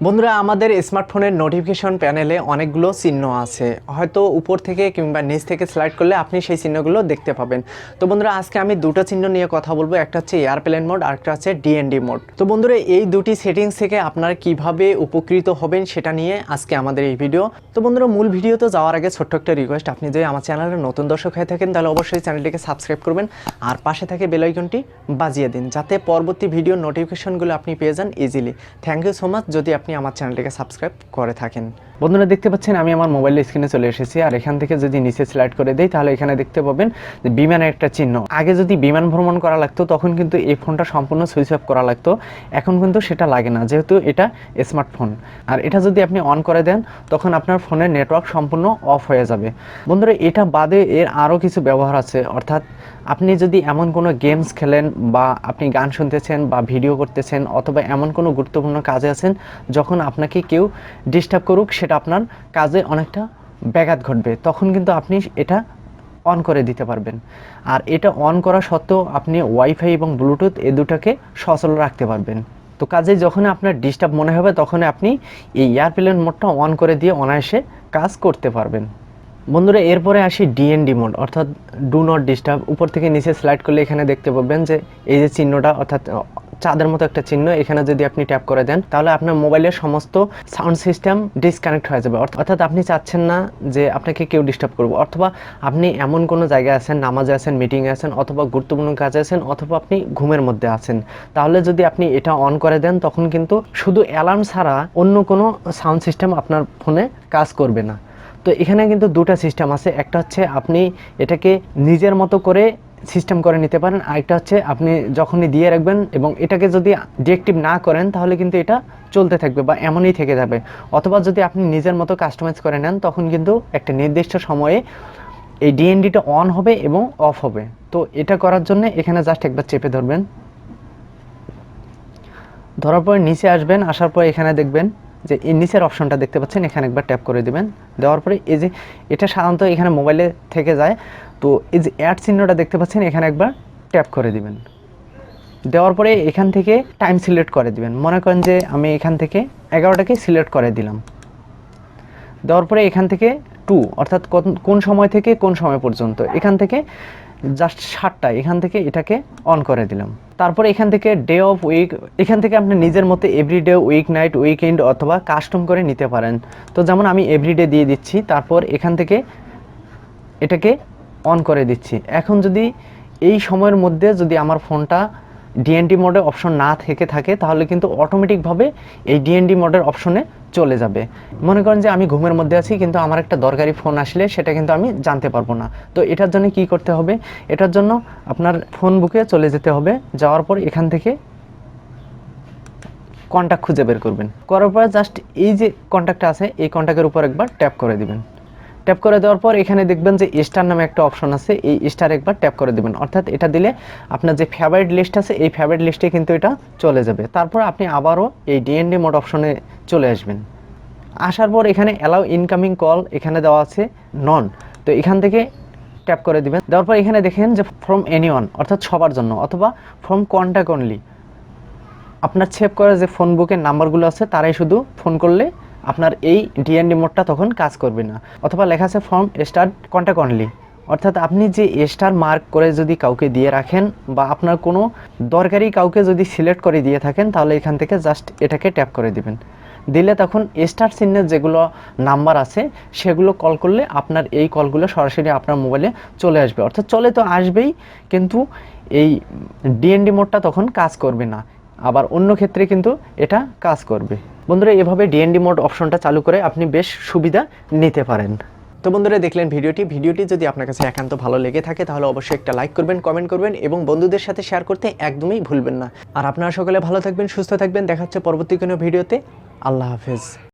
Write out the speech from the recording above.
বন্ধুরা, আমাদের স্মার্টফোনের নোটিফিকেশন প্যানেলে অনেকগুলো চিহ্ন আছে। হয়তো উপর থেকে কিংবা নিচ থেকে স্লাইড করলে আপনি সেই চিহ্নগুলো দেখতে পাবেন। তো বন্ধুরা, আজকে আমি দুটো চিহ্ন নিয়ে কথা বলবো। একটা হচ্ছে এয়ারপ্লেন মোড আর একটা হচ্ছে ডিএনডি মোড। তো বন্ধুরা, এই দুটি সেটিংস থেকে আপনারা কিভাবে উপকৃত হবেন সেটা নিয়ে আজকে আমাদের এই ভিডিও। তো বন্ধুরা, মূল ভিডিওতে যাওয়ার আগে ছোট্ট একটা রিকোয়েস্ট, আপনি যদি আমার চ্যানেলের নতুন দর্শক হয়ে থাকেন তাহলে অবশ্যই চ্যানেলটিকে সাবস্ক্রাইব করবেন আর পাশে থাকে বেল আইকনটি বাজিয়ে দিন, যাতে পরবর্তী ভিডিওর নোটিফিকেশনগুলো আপনি পেয়ে যান easily. Thank you so much যদি আপনি আমার চ্যানেলটিকে সাবস্ক্রাইব করে থাকেন। বন্ধুরা, দেখতে পাচ্ছেন আমি আমার মোবাইলের স্ক্রিনে চলে এসেছি, আর এখান থেকে যদি নিচে স্লাইড করে দেই তাহলে এখানে দেখতে পাবেন যে বিমানের একটা চিহ্ন। আগে যদি বিমান ভ্রমণ করা লাগতো তখন কিন্তু এই ফোনটা সম্পূর্ণ সুইচ অফ করা লাগতো, এখন কিন্তু সেটা লাগে না, যেহেতু এটা স্মার্টফোন। আর এটা যদি আপনি অন করে দেন তখন আপনার ফোনের নেটওয়ার্ক সম্পূর্ণ অফ হয়ে যাবে। বন্ধুরা, এটা বাদে এর আরও কিছু ব্যবহার আছে, অর্থাৎ আপনি যদি এমন কোনো গেমস খেলেন বা আপনি গান শুনতেছেন বা ভিডিও করতেছেন অথবা এমন কোনো গুরুত্বপূর্ণ কাজে আছেন যখন আপনাকে কেউ ডিস্টার্ব করুক, সেটা আপনার কাজে অনেকটা ব্যাঘাত ঘটবে, তখন কিন্তু আপনি এটা অন করে দিতে পারবেন। আর এটা অন করা সত্ত্বেও আপনি ওয়াইফাই এবং ব্লুটুথ এই দুটাকে সচল রাখতে পারবেন। তো কাজে যখন আপনার ডিস্টার্ব মনে হবে তখন আপনি এই এয়ারপ্লেন মোডটা অন করে দিয়ে অনায়াসে কাজ করতে পারবেন। বন্ধুরা, এরপরে আসি ডিএনডি মোড, অর্থাৎ ডু নট ডিস্টার্ব। উপর থেকে নিচে স্লাইড করলে এখানে দেখতে পাবেন যে এই যে চিহ্নটা, অর্থাৎ চাঁদের মতো একটা চিহ্ন, এখানে যদি আপনি ট্যাপ করে দেন তাহলে আপনার মোবাইলের সমস্ত সাউন্ড সিস্টেম ডিসকানেক্ট হয়ে যাবে। অর্থাৎ আপনি চাচ্ছেন না যে আপনাকে কেউ ডিস্টার্ব করবে, অথবা আপনি এমন কোনো জায়গায় আছেন, নামাজে আছেন, মিটিংয়ে আছেন, অথবা গুরুত্বপূর্ণ কাজে আছেন, অথবা আপনি ঘুমের মধ্যে আছেন, তাহলে যদি আপনি এটা অন করে দেন তখন কিন্তু শুধু অ্যালার্ম ছাড়া অন্য কোনো সাউন্ড সিস্টেম আপনার ফোনে কাজ করবে না। তো এখানে কিন্তু দুটো সিস্টেম আছে, একটা হচ্ছে আপনি এটাকে নিজের মতো করে সিস্টেম করে নিতে পারেন, আরেকটা হচ্ছে আপনি যখনই দিয়ে রাখবেন এবং এটাকে যদি ডিঅ্যাক্টিভ না করেন তাহলে কিন্তু এটা চলতে থাকবে বা এমনই থেকে যাবে। অথবা যদি আপনি নিজের মতো কাস্টমাইজ করে নেন তখন কিন্তু একটা নির্দিষ্ট সময়ে এই ডিএনডিটা অন হবে এবং অফ হবে। তো এটা করার জন্য এখানে জাস্ট একবার চেপে ধরবেন, ধরার পরে নিচে আসবেন, আসার পরে এখানে দেখবেন যে এই নিচের অপশনটা দেখতে পাচ্ছেন, এখানে একবার ট্যাপ করে দিবেন। দেওয়ার পরে এই যে এটা সাধারণত এখানে মোবাইলে থেকে যায়, তো এই যে অ্যাড চিহ্নটা দেখতে পাচ্ছেন, এখানে একবার ট্যাপ করে দিবেন। দেওয়ার পরে এখান থেকে টাইম সিলেক্ট করে দিবেন। মনে করেন যে আমি এখান থেকে 11টাকে সিলেক্ট করে দিলাম। দেওয়ার পরে এখান থেকে অর্থাৎ কোন সময় থেকে কোন সময় পর্যন্ত, এখান থেকে জাস্ট 7টা, এখান থেকে এটাকে অন করে দিলাম। তারপরে এখান থেকে ডে অফ উইক, এখান থেকে আপনি নিজের মতো এভরিডে, উইক নাইট, উইকেন্ড অথবা কাস্টম করে নিতে পারেন। তো যেমন আমি এভরিডে দিয়ে দিচ্ছি, তারপর এখান থেকে এটাকে অন করে দিচ্ছি। এখন যদি এই সময়ের মধ্যে যদি আমার ফোনটা ডিএনডি মোডে অপশন না থেকে থাকে তাহলে কিন্তু অটোমেটিকভাবে এই ডিএনডি মোডের অপশনে চলে যাবে। মনে করেন যে আমি ঘুমের মধ্যে আছি কিন্তু আমার একটা দরকারি ফোন আসলে সেটা কিন্তু আমি জানতে পারবো না। তো এটার জন্য কি করতে হবে, এটার জন্য আপনার ফোন বুকে চলে যেতে হবে, যাওয়ার পর এখান থেকে কন্ট্যাক্ট খুঁজে বের করবেন। করার পর জাস্ট এই যে কন্ট্যাক্টটা আছে এই কন্ট্যাক্টের উপর একবার ট্যাপ করে দিবেন। ট্যাপ করে দেওয়ার পর এখানে দেখবেন যে স্টার নামে একটা অপশন আছে, এই স্টার একবার ট্যাপ করে দেবেন। অর্থাৎ এটা দিলে আপনার যে ফেভারিট লিস্ট আছে এই ফেভারিট লিস্টে কিন্তু এটা চলে যাবে। তারপর আপনি আবারও এই ডিএনডি মোড অপশনে চলে আসবেন। আসার পর এখানে অ্যালাউ ইনকামিং কল এখানে দেওয়া আছে নন, তো এখান থেকে ট্যাপ করে দিবেন। দেওয়ার পর এখানে দেখেন যে ফ্রম এনিওয়ান, অর্থাৎ সবার জন্য, অথবা ফ্রম কন্ট্যাক্ট অনলি, আপনার সেভ করা যে ফোন বুকের নাম্বারগুলো আছে তারাই শুধু ফোন করলে আপনার এই ডিএনডি মোডটা তখন কাজ করবে না। অথবা লেখা আছে ফ্রম স্টার কন্ট্যাক্ট অনলি, অর্থাৎ আপনি যে স্টার মার্ক করে যদি কাউকে দিয়ে রাখেন বা আপনার কোনো দরকারি কাউকে যদি সিলেক্ট করে দিয়ে থাকেন তাহলে এখান থেকে জাস্ট এটাকে ট্যাপ করে দিবেন। দিলে তখন স্টার চিহ্নের যেগুলো নাম্বার আছে সেগুলো কল করলে আপনার এই কলগুলো সরাসরি আপনার মোবাইলে চলে আসবে। অর্থাৎ চলে তো আসবেই, কিন্তু এই ডিএনডি মোডটা তখন কাজ করবে না, আবার অন্য ক্ষেত্রে কিন্তু এটা কাজ করবে। বন্ধুরা, এভাবে ডিএনডি মোড অপশনটা চালু করে আপনি বেশ সুবিধা নিতে পারেন। তো বন্ধুরা, দেখলেন ভিডিওটি যদি আপনার কাছে একান্ত ভালো লেগে থাকে তাহলে অবশ্যই একটা লাইক করবেন, কমেন্ট করবেন এবং বন্ধুদের সাথে শেয়ার করতে একদমই ভুলবেন না। আর আপনারা সকলে ভালো থাকবেন, সুস্থ থাকবেন, দেখা হচ্ছে পরবর্তী কোনো ভিডিওতে। আল্লাহ হাফেজ।